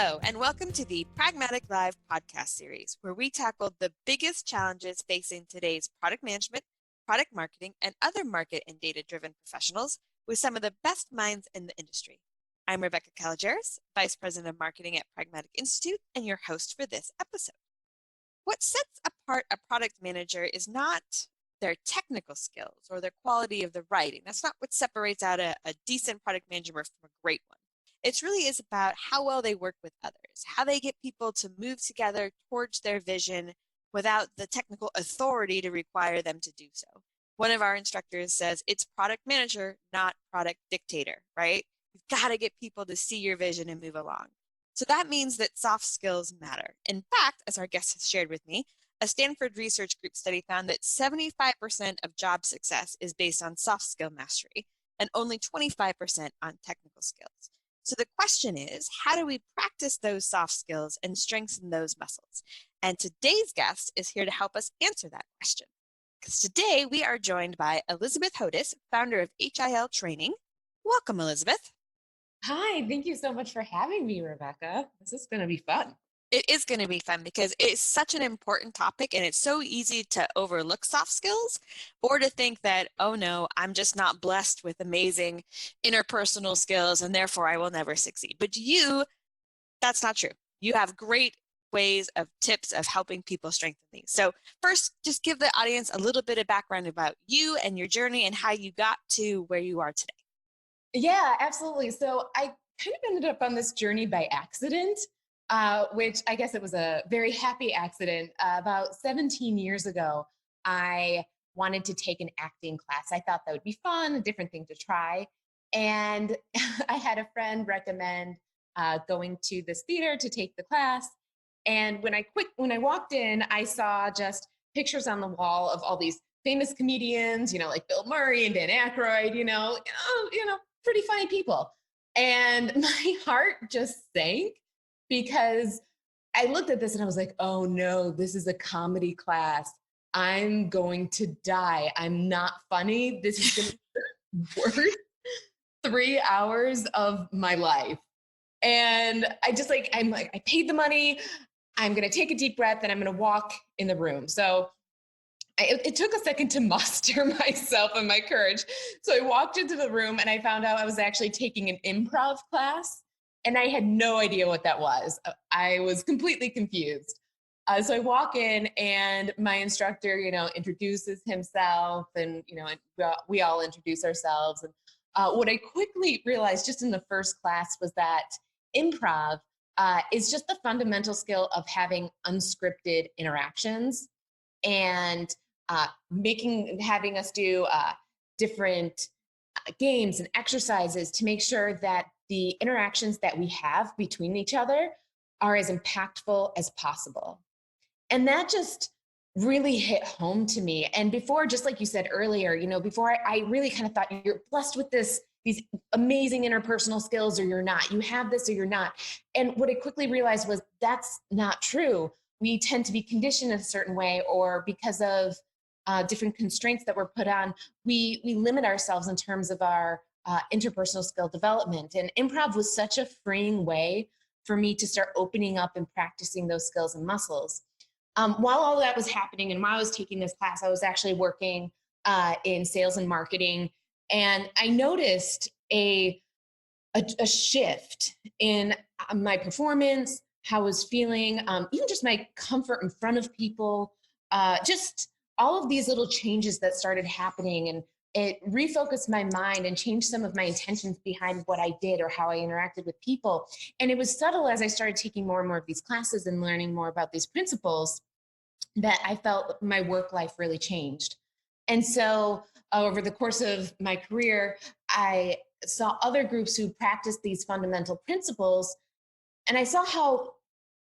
Hello, and welcome to the Pragmatic Live podcast series, where we tackle the biggest challenges facing today's product management, product marketing, and other market and data-driven professionals with some of the best minds in the industry. I'm Rebecca Kalogeris, Vice President of Marketing at Pragmatic Institute, and your host for this episode. What sets apart a product manager is not their technical skills or their quality of the writing. That's not what separates out a decent product manager from a great one. It really is about how well they work with others, how they get people to move together towards their vision without the technical authority to require them to do so. One of our instructors says it's product manager, not product dictator, right? You've got to get people to see your vision and move along. So that means that soft skills matter. In fact, as our guest has shared with me, a Stanford research group study found that 75% of job success is based on soft skill mastery and only 25% on technical skills. So the question is, how do we practice those soft skills and strengthen those muscles? And today's guest is here to help us answer that question. Because today we are joined by Elizabeth Hodos, founder of HIL Training. Welcome, Elizabeth. Hi, thank you so much for having me, Rebecca. This is going to be fun. It is going to be fun because it's such an important topic and it's so easy to overlook soft skills or to think that, oh no, I'm just not blessed with amazing interpersonal skills and therefore I will never succeed. But that's not true. You have great ways of tips of helping people strengthen these. So first, just give the audience a little bit of background about you and your journey and how you got to where you are today. Yeah, absolutely. So I kind of ended up on this journey by accident. Which I guess it was a very happy accident. About 17 years ago, I wanted to take an acting class. I thought that would be fun, a different thing to try. And I had a friend recommend going to this theater to take the class. And when I walked in, I saw just pictures on the wall of all these famous comedians, like Bill Murray and Dan Aykroyd, pretty funny people. And my heart just sank, because I looked at this and I was like, oh no, this is a comedy class. I'm going to die. I'm not funny. This is going to be the worst 3 hours of my life. And I paid the money. I'm going to take a deep breath and I'm going to walk in the room. So it took a second to muster myself and my courage. So I walked into the room and I found out I was actually taking an improv class. And I had no idea what that was. I was completely confused. So I walk in and my instructor, introduces himself and, we all introduce ourselves. And what I quickly realized just in the first class was that improv is just the fundamental skill of having unscripted interactions and having us do different games and exercises to make sure that the interactions that we have between each other are as impactful as possible. And that just really hit home to me. And before, just like you said earlier, before I really kind of thought you're blessed with these amazing interpersonal skills or you're not, you have this or you're not. And what I quickly realized was that's not true. We tend to be conditioned in a certain way, or because of different constraints that we're put on, we limit ourselves in terms of our interpersonal skill development. And improv was such a freeing way for me to start opening up and practicing those skills and muscles. While all that was happening and while I was taking this class, I was actually working in sales and marketing. And I noticed a shift in my performance, how I was feeling, even just my comfort in front of people, just all of these little changes that started happening. And it refocused my mind and changed some of my intentions behind what I did or how I interacted with people. And it was subtle as I started taking more and more of these classes and learning more about these principles that I felt my work life really changed. And so over the course of my career, I saw other groups who practiced these fundamental principles, and I saw how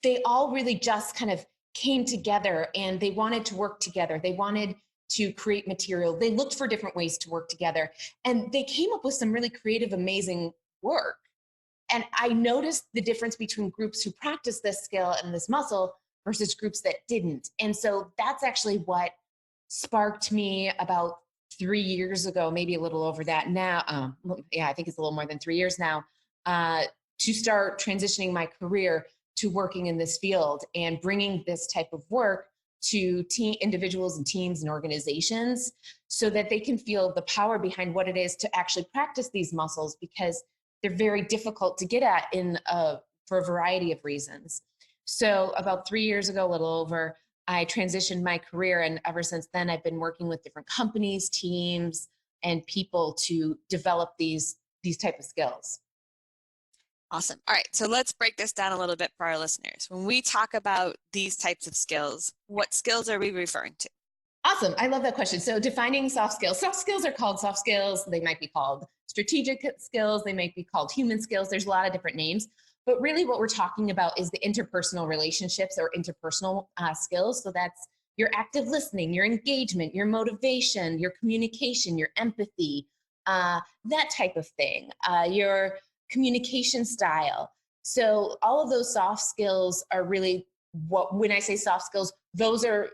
they all really just kind of came together and they wanted to work together. They wanted to create material. They looked for different ways to work together, and they came up with some really creative, amazing work. And I noticed the difference between groups who practiced this skill and this muscle versus groups that didn't. And so that's actually what sparked me about 3 years ago, maybe a little over that now. I think it's a little more than 3 years now, to start transitioning my career to working in this field and bringing this type of work to individuals and teams and organizations so that they can feel the power behind what it is to actually practice these muscles, because they're very difficult to get at for a variety of reasons. So about 3 years ago, a little over, I transitioned my career, and ever since then, I've been working with different companies, teams, and people to develop these type of skills. Awesome. All right, so let's break this down a little bit for our listeners. When we talk about these types of skills, what skills are we referring to? Awesome. I love that question. So defining soft skills. Soft skills are called soft skills. They might be called strategic skills. They might be called human skills. There's a lot of different names. But really what we're talking about is the interpersonal relationships or interpersonal skills. So that's your active listening, your engagement, your motivation, your communication, your empathy, that type of thing, your communication style. So all of those soft skills are really when I say soft skills, those are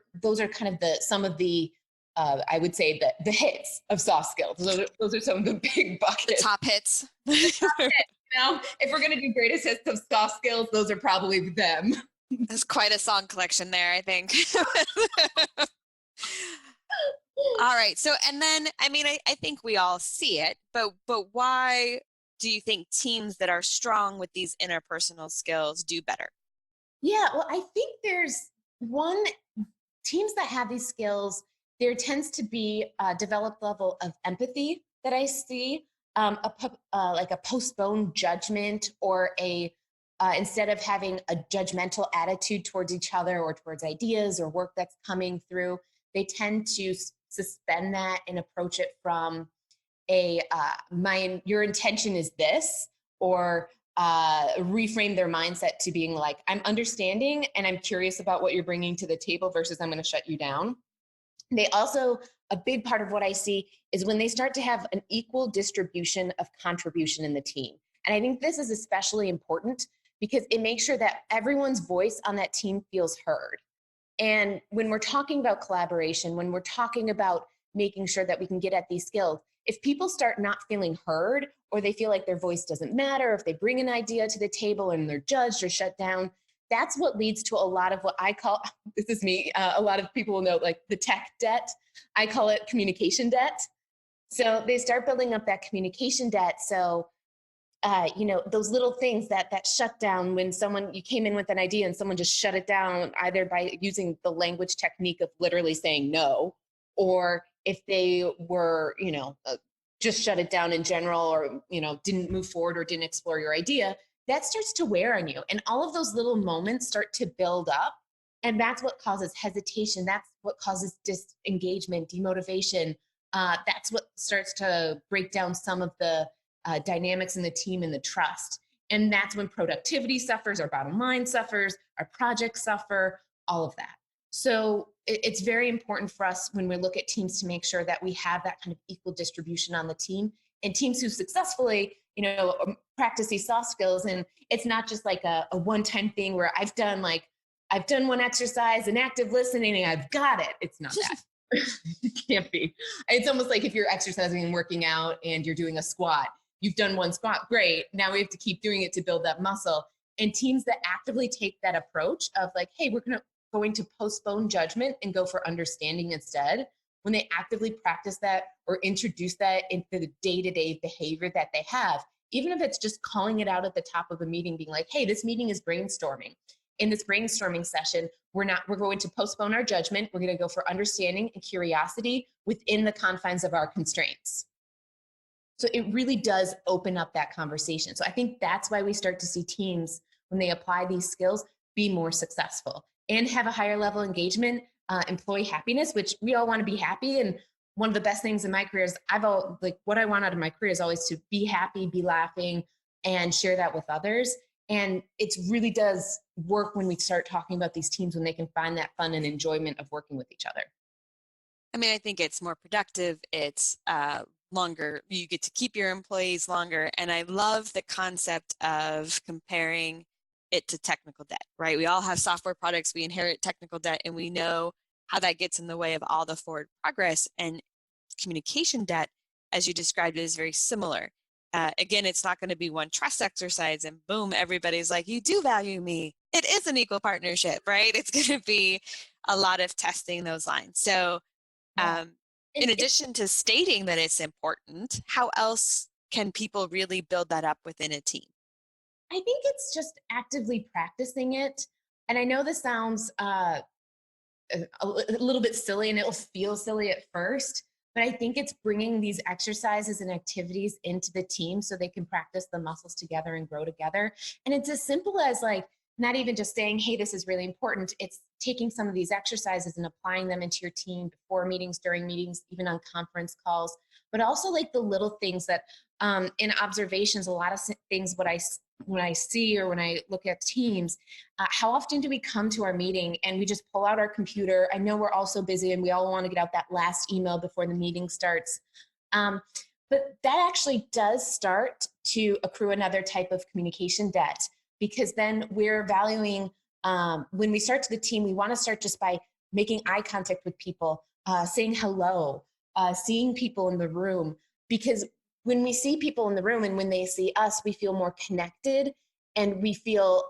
kind of some of the I would say the hits of soft skills. Those are some of the big buckets. The top hits. If we're going to do greatest hits of soft skills, those are probably them. That's quite a song collection there, I think. All right. So, and then, I mean, I think we all see it, but why do you think teams that are strong with these interpersonal skills do better? Yeah, well, I think there's teams that have these skills, there tends to be a developed level of empathy that I see, like a postponed judgment, or instead of having a judgmental attitude towards each other or towards ideas or work that's coming through, they tend to suspend that and approach it from your intention is this, or reframe their mindset to being like, I'm understanding and I'm curious about what you're bringing to the table versus I'm going to shut you down. They also, a big part of what I see is when they start to have an equal distribution of contribution in the team. And I think this is especially important because it makes sure that everyone's voice on that team feels heard. And when we're talking about collaboration, when we're talking about making sure that we can get at these skills, if people start not feeling heard, or they feel like their voice doesn't matter, if they bring an idea to the table and they're judged or shut down, that's what leads to a lot of what I call, this is me, a lot of people will know, like the tech debt. I call it communication debt. So they start building up that communication debt. So, those little things that shut down when you came in with an idea and someone just shut it down, either by using the language technique of literally saying no, or if they were, just shut it down in general, or, didn't move forward or didn't explore your idea, that starts to wear on you. And all of those little moments start to build up. And that's what causes hesitation. That's what causes disengagement, demotivation. That's what starts to break down some of the dynamics in the team and the trust. And that's when productivity suffers, our bottom line suffers, our projects suffer, all of that. So it's very important for us when we look at teams to make sure that we have that kind of equal distribution on the team, and teams who successfully, practice these soft skills. And it's not just like a one-time thing where I've done one exercise and active listening and I've got it. It's not that. It can't be. It's almost like if you're exercising and working out and you're doing a squat, you've done one squat, great. Now we have to keep doing it to build that muscle. And teams that actively take that approach of like, hey, we're going to postpone judgment and go for understanding instead, when they actively practice that or introduce that into the day-to-day behavior that they have, even if it's just calling it out at the top of a meeting, being like, hey, this meeting is brainstorming. In this brainstorming session, we're going to postpone our judgment. We're going to go for understanding and curiosity within the confines of our constraints. So it really does open up that conversation. So I think that's why we start to see teams, when they apply these skills, be more successful and have a higher level engagement, employee happiness, which we all want to be happy. And one of the best things in my career is what I want out of my career is always to be happy, be laughing, and share that with others. And it really does work when we start talking about these teams, when they can find that fun and enjoyment of working with each other. I mean, I think it's more productive. It's longer. You get to keep your employees longer. And I love the concept of comparing it to technical debt, right? We all have software products, we inherit technical debt, and we know how that gets in the way of all the forward progress. And communication debt, as you described it, is very similar. again, it's not going to be one trust exercise and boom, everybody's like, you do value me. It is an equal partnership, right? It's going to be a lot of testing those lines. So in addition to stating that it's important, how else can people really build that up within a team? I think it's just actively practicing it. And I know this sounds a little bit silly and it will feel silly at first, but I think it's bringing these exercises and activities into the team so they can practice the muscles together and grow together. And it's as simple as like, not even just saying, hey, this is really important. It's taking some of these exercises and applying them into your team before meetings, during meetings, even on conference calls, but also like the little things that in observations, a lot of things, when I see or when I look at teams, how often do we come to our meeting and we just pull out our computer? I know we're all so busy and we all want to get out that last email before the meeting starts. But that actually does start to accrue another type of communication debt, because then we're valuing, when we start to the team, we want to start just by making eye contact with people, saying hello, seeing people in the room, because when we see people in the room and when they see us, we feel more connected and we feel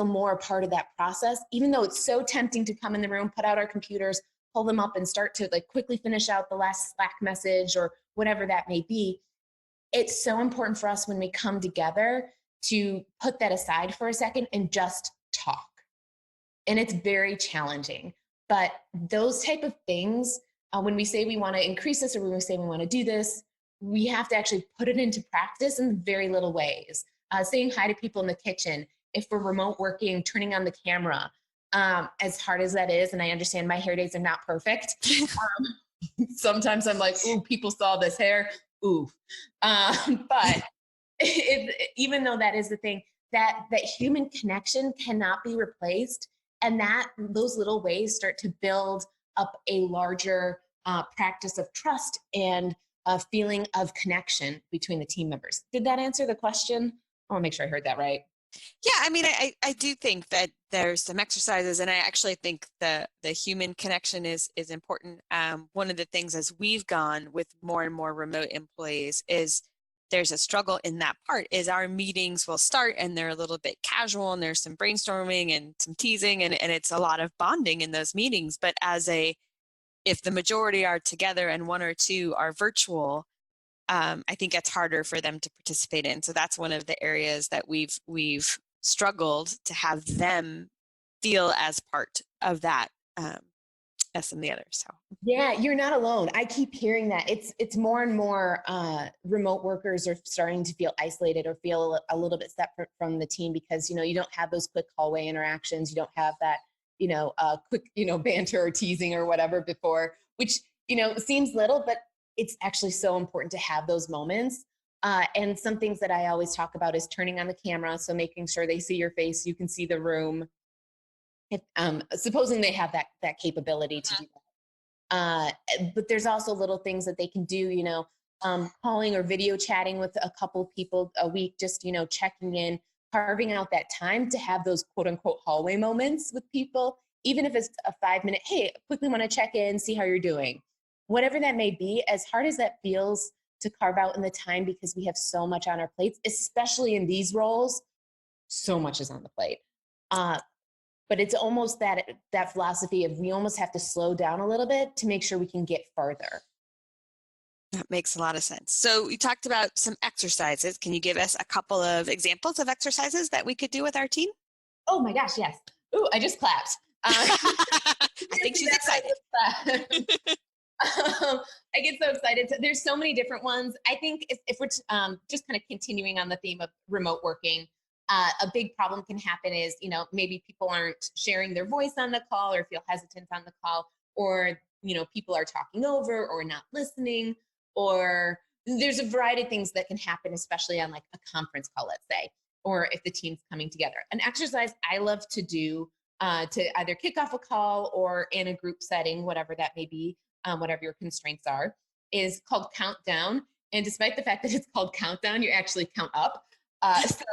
more a part of that process, even though it's so tempting to come in the room, put out our computers, pull them up and start to like quickly finish out the last Slack message or whatever that may be. It's so important for us when we come together to put that aside for a second and just talk. And it's very challenging, but those type of things, when we say we want to increase this or when we say we want to do this, we have to actually put it into practice in very little ways. Saying hi to people in the kitchen, if we're remote working, turning on the camera, as hard as that is, and I understand my hair days are not perfect. Sometimes I'm like, ooh, people saw this hair, ooh. But even though that is the thing, that human connection cannot be replaced, and that those little ways start to build up a larger practice of trust and a feeling of connection between the team members. Did that answer the question? I want to make sure I heard that right. Yeah, I mean, I do think that there's some exercises, and I actually think the human connection is important. One of the things as we've gone with more and more remote employees is there's a struggle in that part, is our meetings will start and they're a little bit casual and there's some brainstorming and some teasing and it's a lot of bonding in those meetings. But if the majority are together and one or two are virtual, I think it's harder for them to participate in. So that's one of the areas that we've struggled to have them feel as part of that, as some of the others. So yeah, you're not alone. I keep hearing that. It's more and more remote workers are starting to feel isolated or feel a little bit separate from the team because you don't have those quick hallway interactions. You don't have that quick banter or teasing or whatever before, which seems little, but it's actually so important to have those moments. And some things that I always talk about is turning on the camera, so making sure they see your face, you can see the room. If, supposing they have that capability to do that. But there's also little things that they can do, calling or video chatting with a couple people a week, just checking in, carving out that time to have those quote unquote hallway moments with people, even if it's a 5-minute, hey, quickly want to check in, see how you're doing. Whatever that may be, as hard as that feels to carve out in the time, because we have so much on our plates, especially in these roles, so much is on the plate. But it's almost that philosophy of we almost have to slow down a little bit to make sure we can get further. That makes a lot of sense. So you talked about some exercises. Can you give us a couple of examples of exercises that we could do with our team? Oh my gosh, yes. Ooh, I just clapped. I think she's excited. I get so excited. There's so many different ones. I think if we're just kind of continuing on the theme of remote working, a big problem can happen is, maybe people aren't sharing their voice on the call or feel hesitant on the call, or, people are talking over or not listening, or there's a variety of things that can happen, especially on like a conference call, let's say, or if the team's coming together. An exercise I love to do to either kick off a call or in a group setting, whatever that may be, whatever your constraints are, is called countdown. And despite the fact that it's called countdown, you actually count up. So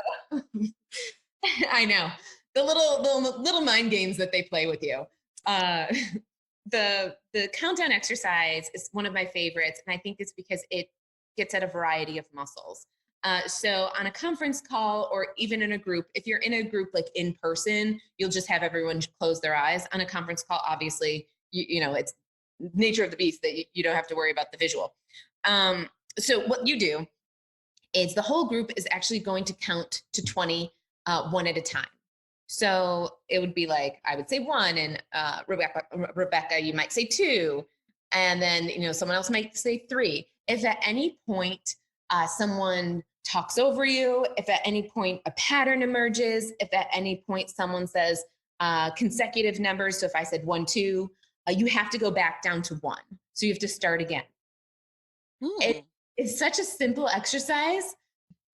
I know the little mind games that they play with you. The countdown exercise is one of my favorites, and I think it's because it gets at a variety of muscles. So on a conference call or even in a group, if you're in a group like in person, you'll just have everyone close their eyes. On a conference call, obviously, you know, it's nature of the beast that you don't have to worry about the visual. So what you do is the whole group is actually going to count to 20 one at a time. So it would be like, I would say one, and Rebecca, you might say two, and then, you know, someone else might say three. If at any point someone talks over you, if at any point a pattern emerges, if at any point someone says consecutive numbers, so if I said 1, 2, you have to go back down to 1. So you have to start again. It's such a simple exercise,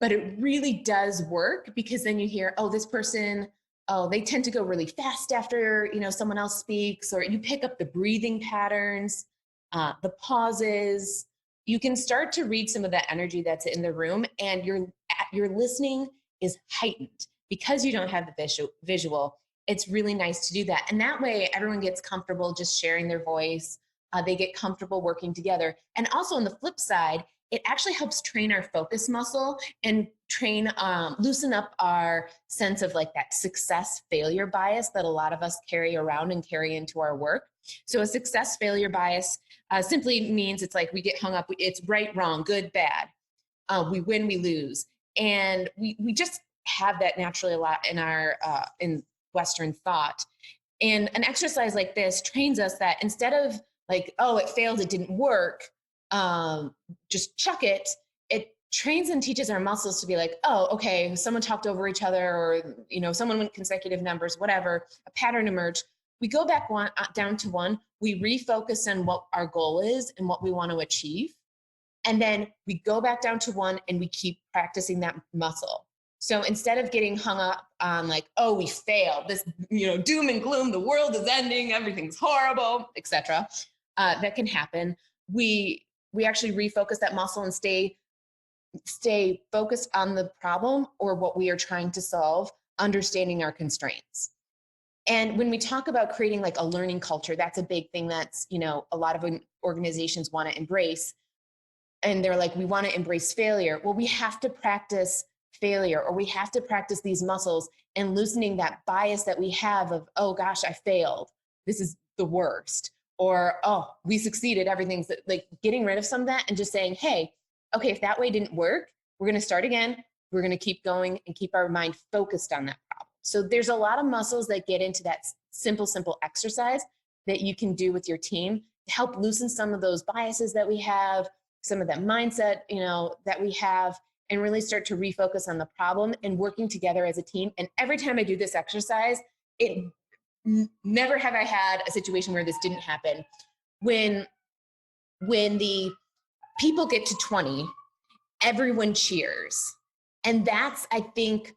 but it really does work, because then you hear, oh, this person, oh, they tend to go really fast after, you know, someone else speaks, or you pick up the breathing patterns, the pauses. You can start to read some of that energy that's in the room, and your listening is heightened because you don't have the visual. It's really nice to do that. And that way everyone gets comfortable just sharing their voice. They get comfortable working together. And also on the flip side, it actually helps train our focus muscle and loosen up our sense of like that success failure bias that a lot of us carry around and carry into our work. So a success failure bias simply means it's like we get hung up. It's right, wrong, good, bad. We win, we lose. And we just have that naturally a lot in our in Western thought. And an exercise like this trains us that instead of like, oh, it failed, it didn't work, just chuck it. It trains and teaches our muscles to be like, oh, okay, someone talked over each other, or, you know, someone went consecutive numbers, whatever, a pattern emerged. We go back down to 1, we refocus on what our goal is and what we want to achieve. And then we go back down to 1 and we keep practicing that muscle. So instead of getting hung up on like, oh, we failed, this, you know, doom and gloom, the world is ending, everything's horrible, etc. That can happen. We actually refocus that muscle and stay focused on the problem or what we are trying to solve, understanding our constraints. And when we talk about creating like a learning culture, that's a big thing that's, you know, a lot of organizations want to embrace. And they're like, we want to embrace failure. Well, we have to practice failure, or we have to practice these muscles and loosening that bias that we have of, oh gosh, I failed, this is the worst. Or, oh, we succeeded, everything's like, getting rid of some of that and just saying, hey, okay, if that way didn't work, we're going to start again. We're going to keep going and keep our mind focused on that problem. So there's a lot of muscles that get into that simple exercise that you can do with your team to help loosen some of those biases that we have, some of that mindset, you know, that we have, and really start to refocus on the problem and working together as a team. And every time I do this exercise, never have I had a situation where this didn't happen. When the people get to 20, everyone cheers. And that's, I think,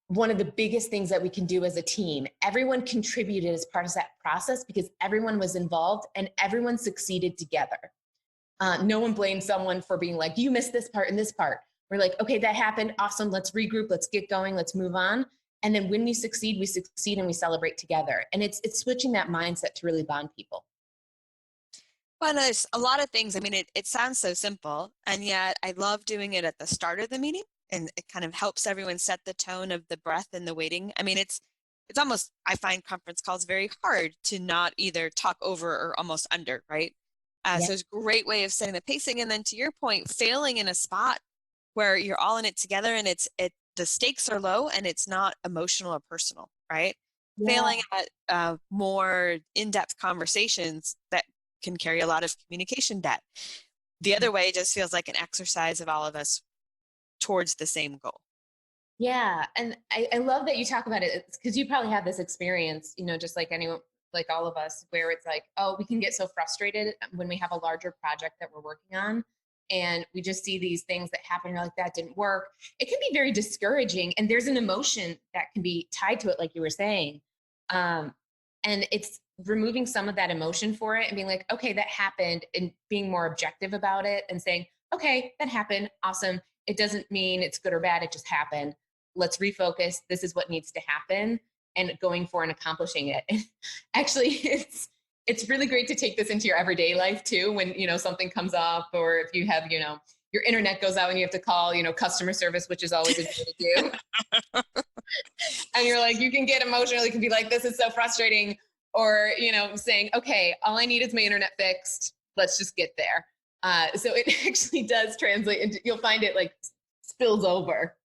one of the biggest things that we can do as a team. Everyone contributed as part of that process because everyone was involved and everyone succeeded together. No one blamed someone for being like, you missed this part and this part. We're like, okay, that happened. Awesome. Let's regroup. Let's get going. Let's move on. And then when we succeed and we celebrate together. And it's switching that mindset to really bond people. Well, there's a lot of things. I mean, it sounds so simple, and yet I love doing it at the start of the meeting, and it kind of helps everyone set the tone of the breath and the waiting. I mean, it's almost, I find conference calls very hard to not either talk over or almost under, right? So it's a great way of setting the pacing. And then to your point, failing in a spot where you're all in it together and the stakes are low and it's not emotional or personal, right? Yeah. Failing at more in-depth conversations that can carry a lot of communication debt. The other way just feels like an exercise of all of us towards the same goal. Yeah. And I love that you talk about it, because you probably have this experience, you know, just like anyone, like all of us, where it's like, oh, we can get so frustrated when we have a larger project that we're working on. And we just see these things that happen. You're like, that didn't work. It can be very discouraging. And there's an emotion that can be tied to it, like you were saying. And it's removing some of that emotion for it and being like, okay, that happened, and being more objective about it and saying, okay, that happened. Awesome. It doesn't mean it's good or bad. It just happened. Let's refocus. This is what needs to happen, and going for and accomplishing it. And actually, it's really great to take this into your everyday life too, when, you know, something comes up, or if you have, you know, your internet goes out and you have to call, customer service, which is always a thing to do. And you're like, you can get emotional. You can be like, this is so frustrating. Or, saying, okay, all I need is my internet fixed. Let's just get there. So it actually does translate into, you'll find it like spills over.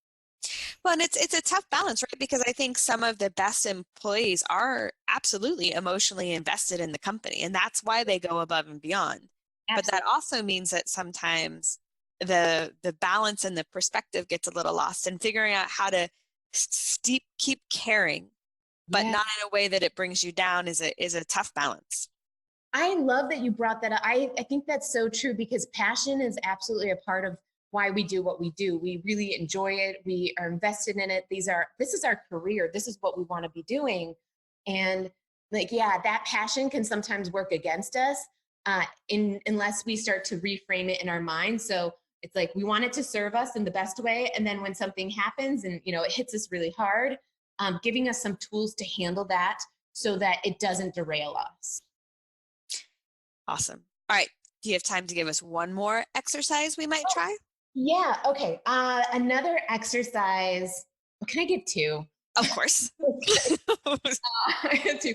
Well, and it's a tough balance, right? Because I think some of the best employees are absolutely emotionally invested in the company, and that's why they go above and beyond. Absolutely. But that also means that sometimes the balance and the perspective gets a little lost, and figuring out how to keep caring, but not in a way that it brings you down is a tough balance. I love that you brought that up. I think that's so true, because passion is absolutely a part of why we do what we do. We really enjoy it. We are invested in it. This is our career. This is what we want to be doing. And that passion can sometimes work against us unless we start to reframe it in our mind. So it's like, we want it to serve us in the best way. And then when something happens and, it hits us really hard, giving us some tools to handle that so that it doesn't derail us. Awesome. All right. Do you have time to give us one more exercise we might try? Yeah. Okay. Another exercise. Can I give two? Of course. I have two.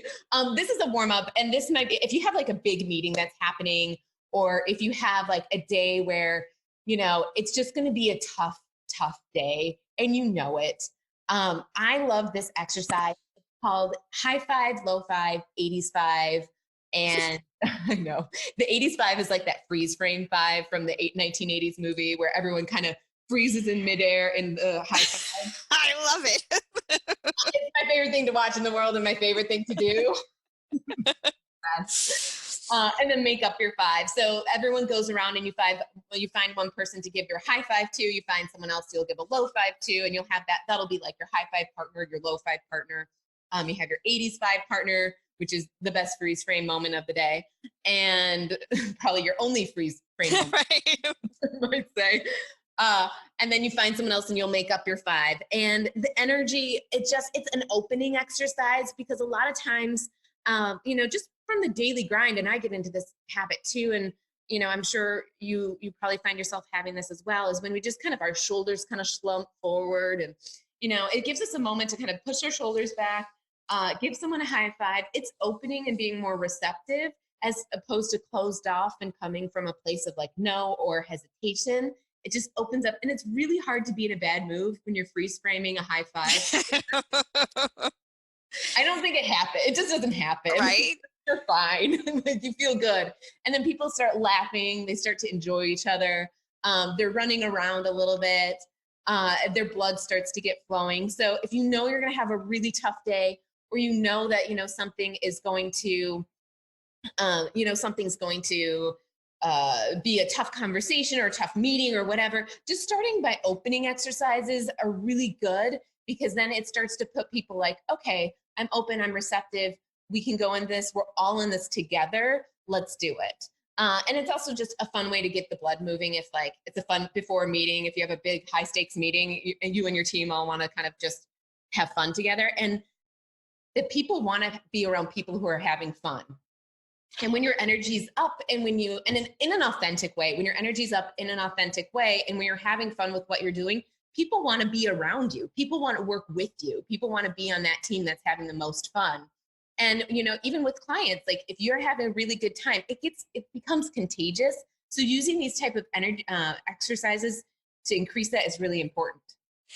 This is a warm up, and this might be if you have like a big meeting that's happening, or if you have like a day where it's just going to be a tough day, and it. I love this exercise. It's called High Five, Low Five, 80s Five. And I know the 80s five is like that freeze frame five from the 1980s movie where everyone kind of freezes in midair in the high five. I love it. It's my favorite thing to watch in the world and my favorite thing to do. And then make up your five. So everyone goes around and you find one person to give your high five to, you find someone else you'll give a low five to, and you'll have that'll be like your high five partner, your low five partner. You have your 80s five partner, which is the best freeze frame moment of the day, and probably your only freeze frame moment, right. I might say. And then you find someone else and you'll make up your five. And the energy, it's an opening exercise, because a lot of times, just from the daily grind, and I get into this habit too, and I'm sure you probably find yourself having this as well, is when we just our shoulders kind of slump forward, and it gives us a moment to kind of push our shoulders back. Give someone a high five. It's opening and being more receptive, as opposed to closed off and coming from a place of like no or hesitation. It just opens up, and it's really hard to be in a bad mood when you're freeze framing a high five. I don't think it happens. It just doesn't happen. Right? You're fine. Like, you feel good. And then people start laughing. They start to enjoy each other. They're running around a little bit. Their blood starts to get flowing. So if you're going to have a really tough day, or that something is going to something's going to be a tough conversation or a tough meeting or whatever, just starting by opening exercises are really good, because then it starts to put people like, okay, I'm open, I'm receptive, we can go in this, we're all in this together, let's do it. And it's also just a fun way to get the blood moving. If it's a fun before a meeting, if you have a big high stakes meeting, you and your team all want to kind of just have fun together. And that people want to be around people who are having fun. And when your energy's up, and in an authentic way, when your energy's up in an authentic way, and when you're having fun with what you're doing, people want to be around you. People want to work with you. People want to be on that team that's having the most fun. And, even with clients, like if you're having a really good time, it becomes contagious. So using these type of energy exercises to increase that is really important.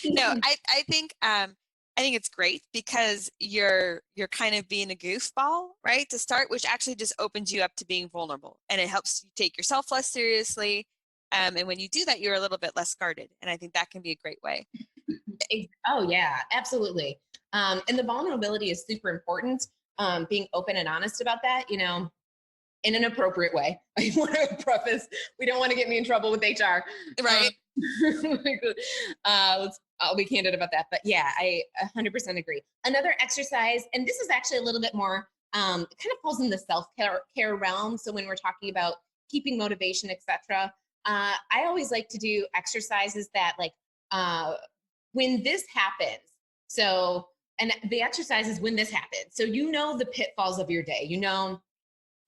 No, I think it's great, because you're kind of being a goofball, right, to start, which actually just opens you up to being vulnerable, and it helps you take yourself less seriously. And when you do that, you're a little bit less guarded, and I think that can be a great way. Oh yeah, absolutely. And the vulnerability is super important. Being open and honest about that, in an appropriate way. I want to preface, we don't want to get me in trouble with HR. Right. I'll be candid about that. But yeah, I 100% agree. Another exercise, and this is actually a little bit more, kind of falls in the self-care realm. So when we're talking about keeping motivation, etc., I always like to do exercises that when this happens. So, and the exercise is when this happens. So the pitfalls of your day,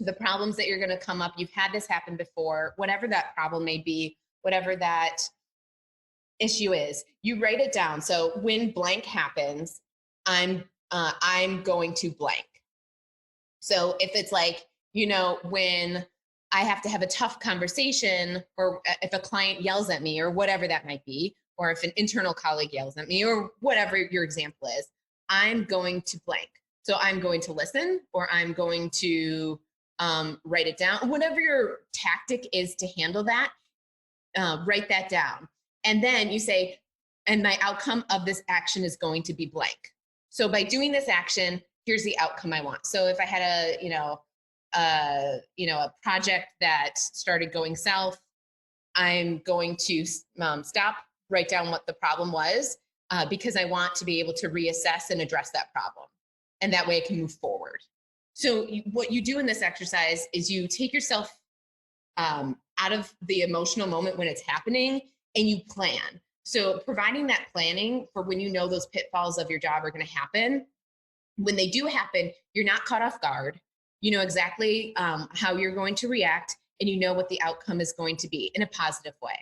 the problems that you're going to come up. You've had this happen before, whatever that problem may be. whatever that issue is. You write it down. So when blank happens, I'm going to blank. So if it's like, when I have to have a tough conversation, or if a client yells at me or whatever that might be, or if an internal colleague yells at me or whatever your example is, I'm going to blank. So I'm going to listen, or I'm going to write it down. Whatever your tactic is to handle that, write that down. And then you say, and my outcome of this action is going to be blank. So by doing this action, here's the outcome I want. So if I had a project that started going south, I'm going to stop, write down what the problem was, because I want to be able to reassess and address that problem. And that way I can move forward. So what you do in this exercise is you take yourself out of the emotional moment when it's happening, and you plan. So providing that planning for when those pitfalls of your job are going to happen. When they do happen, you're not caught off guard. You know exactly how you're going to react, and you know what the outcome is going to be in a positive way.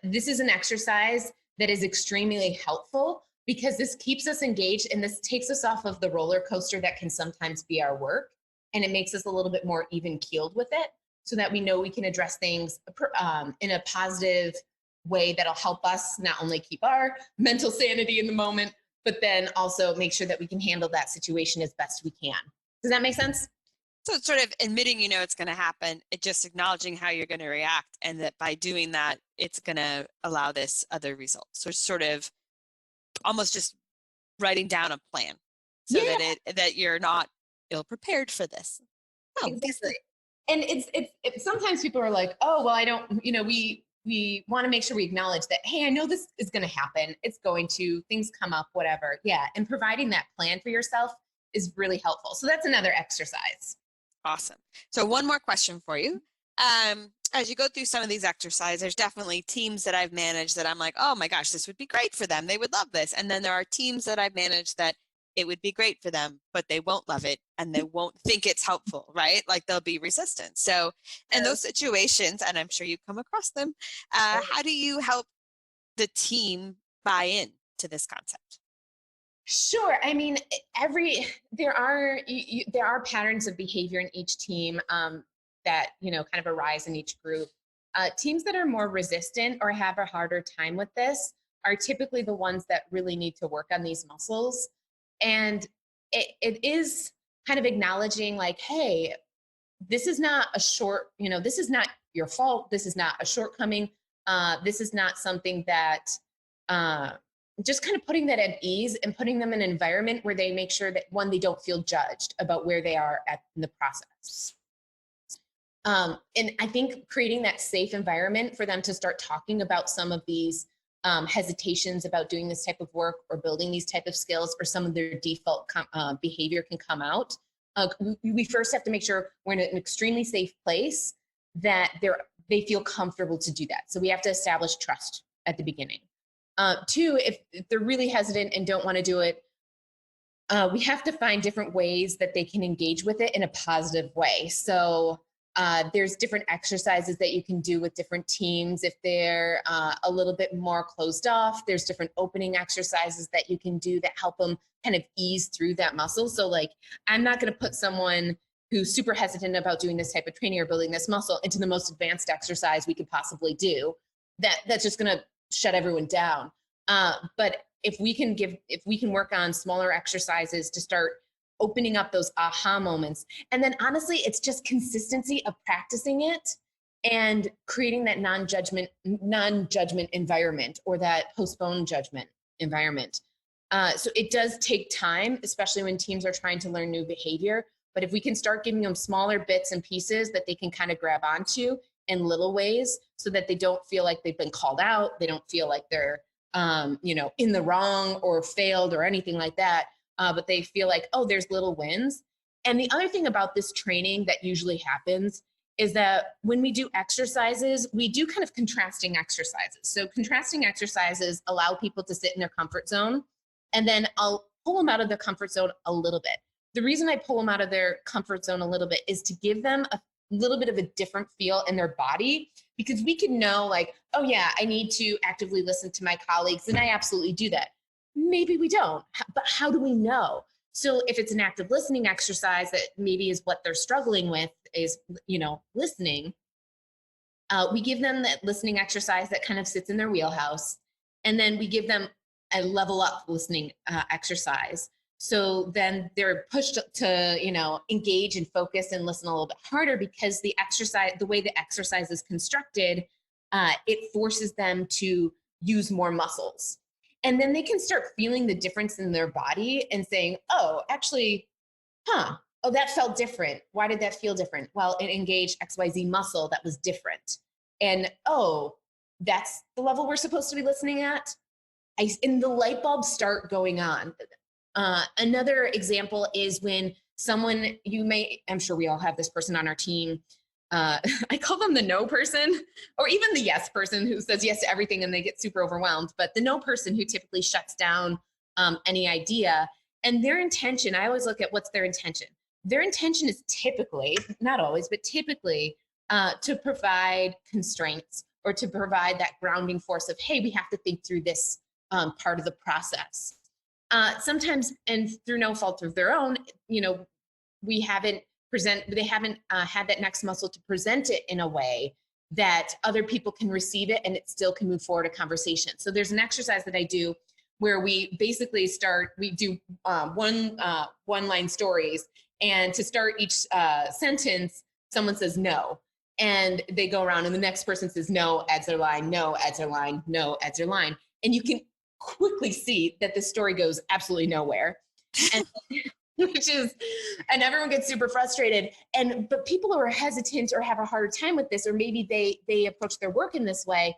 This is an exercise that is extremely helpful because this keeps us engaged, and this takes us off of the roller coaster that can sometimes be our work, and it makes us a little bit more even keeled with it, so that we know we can address things in a positive way that'll help us not only keep our mental sanity in the moment, but then also make sure that we can handle that situation as best we can. Does that make sense? So it's sort of admitting it's going to happen, just acknowledging how you're going to react, and that by doing that, it's going to allow this other result. So it's sort of almost just writing down a plan so that you're not ill-prepared for this. Oh, exactly. And it's sometimes people are like, oh, well, I don't, we want to make sure we acknowledge that, hey, I know this is going to happen. It's going to, things come up, whatever. Yeah. And providing that plan for yourself is really helpful. So that's another exercise. Awesome. So one more question for you. As you go through some of these exercises, there's definitely teams that I've managed that I'm like, oh my gosh, this would be great for them. They would love this. And then there are teams that I've managed that it would be great for them, but they won't love it and they won't think it's helpful, right? Like they'll be resistant. So in those situations, and I'm sure you come across them, how do you help the team buy in to this concept? Sure. I mean, there are patterns of behavior in each team that, kind of arise in each group. Teams that are more resistant or have a harder time with this are typically the ones that really need to work on these muscles. And it is kind of acknowledging like, hey, this is not this is not your fault. This is not a shortcoming. This is not something that, just kind of putting that at ease and putting them in an environment where they make sure that, one, they don't feel judged about where they are in the process. And I think creating that safe environment for them to start talking about some of these hesitations about doing this type of work or building these type of skills, or some of their default behavior can come out. We first have to make sure we're in an extremely safe place that they feel comfortable to do that. So we have to establish trust at the beginning. Two, if they're really hesitant and don't want to do it, we have to find different ways that they can engage with it in a positive way. So there's different exercises that you can do with different teams. If they're a little bit more closed off, there's different opening exercises that you can do that help them kind of ease through that muscle. So like, I'm not going to put someone who's super hesitant about doing this type of training or building this muscle into the most advanced exercise we could possibly do. That's just going to shut everyone down. But if we can work on smaller exercises to start opening up those aha moments. And then honestly, it's just consistency of practicing it and creating that non-judgment environment, or that postponed judgment environment. So it does take time, especially when teams are trying to learn new behavior. But if we can start giving them smaller bits and pieces that they can kind of grab onto in little ways, so that they don't feel like they've been called out, they don't feel like they're in the wrong or failed or anything like that. But they feel like, oh, there's little wins. And the other thing about this training that usually happens is that when we do exercises, we do kind of contrasting exercises. So contrasting exercises allow people to sit in their comfort zone, and then I'll pull them out of their comfort zone a little bit. The reason I pull them out of their comfort zone a little bit is to give them little bit of a different feel in their body, because we can know like, oh yeah, I need to actively listen to my colleagues, and I absolutely do that. Maybe we don't, but how do we know? So if it's an active listening exercise that maybe is what they're struggling with is, listening, we give them that listening exercise that kind of sits in their wheelhouse. And then we give them a level up listening exercise. So then they're pushed to, engage and focus and listen a little bit harder, because the way the exercise is constructed, it forces them to use more muscles. And then they can start feeling the difference in their body and saying, oh, actually, oh, that felt different. Why did that feel different? Well, it engaged XYZ muscle that was different. And oh, that's the level we're supposed to be listening at. And the light bulbs start going on. Another example is when someone, I'm sure we all have this person on our team. I call them the no person, or even the yes person who says yes to everything and they get super overwhelmed, but the no person who typically shuts down any idea. And their intention, I always look at what's their intention. Their intention is typically, not always, but typically to provide constraints or to provide that grounding force of, hey, we have to think through this part of the process. Sometimes, and through no fault of their own, they haven't had that next muscle to present it in a way that other people can receive it and it still can move forward a conversation. So there's an exercise that I do where we basically we do one-line stories, and to start each sentence, someone says no, and they go around, and the next person says no, adds their line, no, adds their line, no, adds their line, and you can quickly see that the story goes absolutely nowhere. And and everyone gets super frustrated. But people who are hesitant or have a harder time with this, or maybe they approach their work in this way,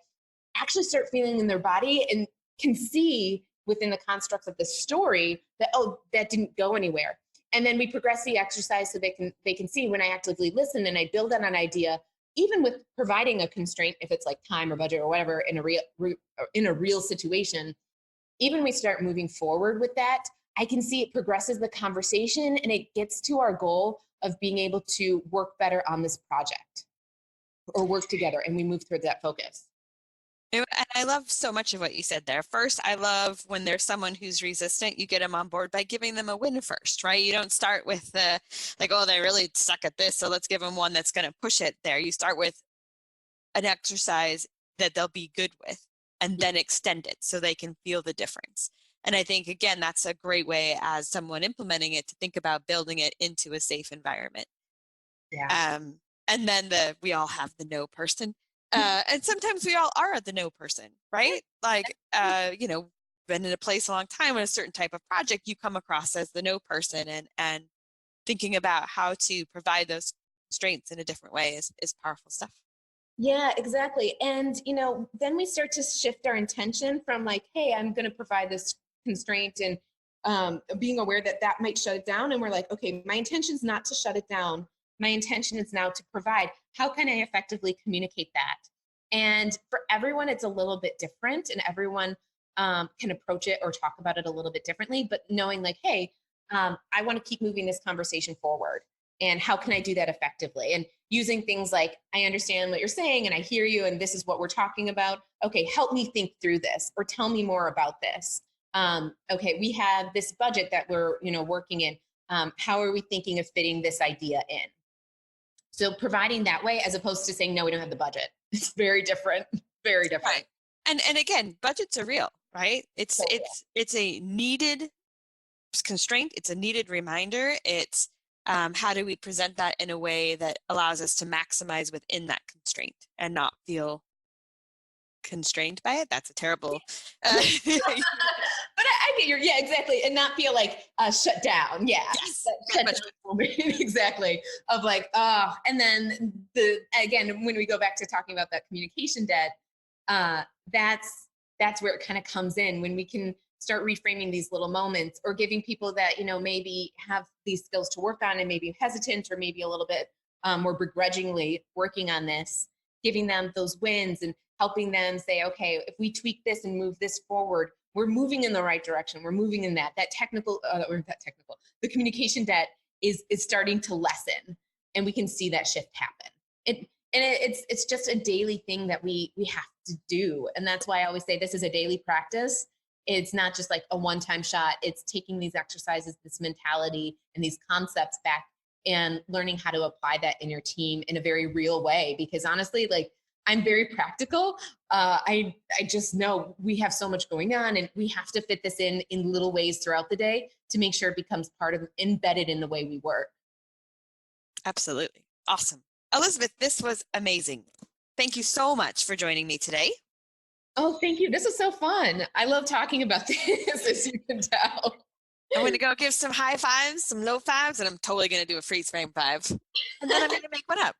actually start feeling in their body and can see within the constructs of the story that, oh, that didn't go anywhere. And then we progress the exercise so they can see when I actively listen and I build on an idea, even with providing a constraint, if it's like time or budget or whatever in a real situation, even we start moving forward with that, I can see it progresses the conversation and it gets to our goal of being able to work better on this project or work together, and we move towards that focus. And I love so much of what you said there. First, I love when there's someone who's resistant, you get them on board by giving them a win first, right? You don't start with oh, they really suck at this, so let's give them one that's going to push it there. You start with an exercise that they'll be good with, and then extend it so they can feel the difference. And I think, again, that's a great way as someone implementing it to think about building it into a safe environment. Yeah. And then we all have the no person. And sometimes we all are the no person, right? Like, been in a place a long time with a certain type of project, you come across as the no person, and thinking about how to provide those constraints in a different way is powerful stuff. Yeah, exactly. And, then we start to shift our intention from like, hey, I'm going to provide this constraint, and being aware that might shut it down. And we're like, okay, my intention is not to shut it down. My intention is now to provide. How can I effectively communicate that? And for everyone, it's a little bit different, and everyone can approach it or talk about it a little bit differently, but knowing like, hey, I want to keep moving this conversation forward. And how can I do that effectively? And using things like, I understand what you're saying and I hear you, and this is what we're talking about. Okay, help me think through this, or tell me more about this. Okay, we have this budget that we're working in. How are we thinking of fitting this idea in? So providing that way, as opposed to saying, no, we don't have the budget. It's very different, very different. Right. And again, budgets are real, right? It's a needed constraint. It's a needed reminder. It's how do we present that in a way that allows us to maximize within that constraint and not feel constrained by it? That's a terrible. But I get yeah, exactly, and not feel like shut down. Yeah, yes, shut down exactly. Of like, and then again, when we go back to talking about that communication debt, that's where it kind of comes in, when we can start reframing these little moments, or giving people that maybe have these skills to work on and maybe hesitant, or maybe a little bit more begrudgingly working on this, giving them those wins and helping them say, okay, if we tweak this and move this forward, we're moving in the right direction. We're moving in that the communication debt is starting to lessen. and we can see that shift happen. It's just a daily thing that we have to do. And that's why I always say this is a daily practice. It's not just like a one-time shot. It's taking these exercises, this mentality, and these concepts back and learning how to apply that in your team in a very real way. Because honestly, like, I'm very practical. I just know we have so much going on, and we have to fit this in little ways throughout the day to make sure it becomes embedded in the way we work. Absolutely. Awesome. Elizabeth, this was amazing. Thank you so much for joining me today. Oh, thank you. This was so fun. I love talking about this, as you can tell. I'm going to go give some high fives, some low fives, and I'm totally going to do a freeze frame five. And then I'm going to make one up.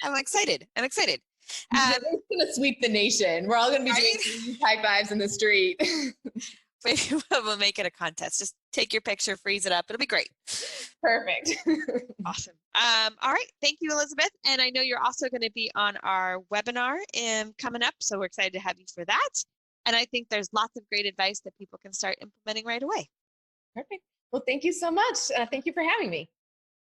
I'm excited. I'm excited. It's going to sweep the nation. We're all going to be doing high fives in the street. Maybe we'll make it a contest. Just take your picture, freeze it up. It'll be great. Perfect. Awesome. All right. Thank you, Elizabeth. And I know you're also going to be on our webinar coming up. So we're excited to have you for that. And I think there's lots of great advice that people can start implementing right away. Perfect. Well, thank you so much. Thank you for having me.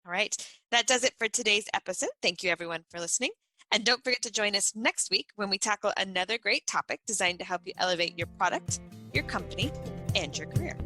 All right. That does it for today's episode. Thank you, everyone, for listening. And don't forget to join us next week when we tackle another great topic designed to help you elevate your product, your company, and your career.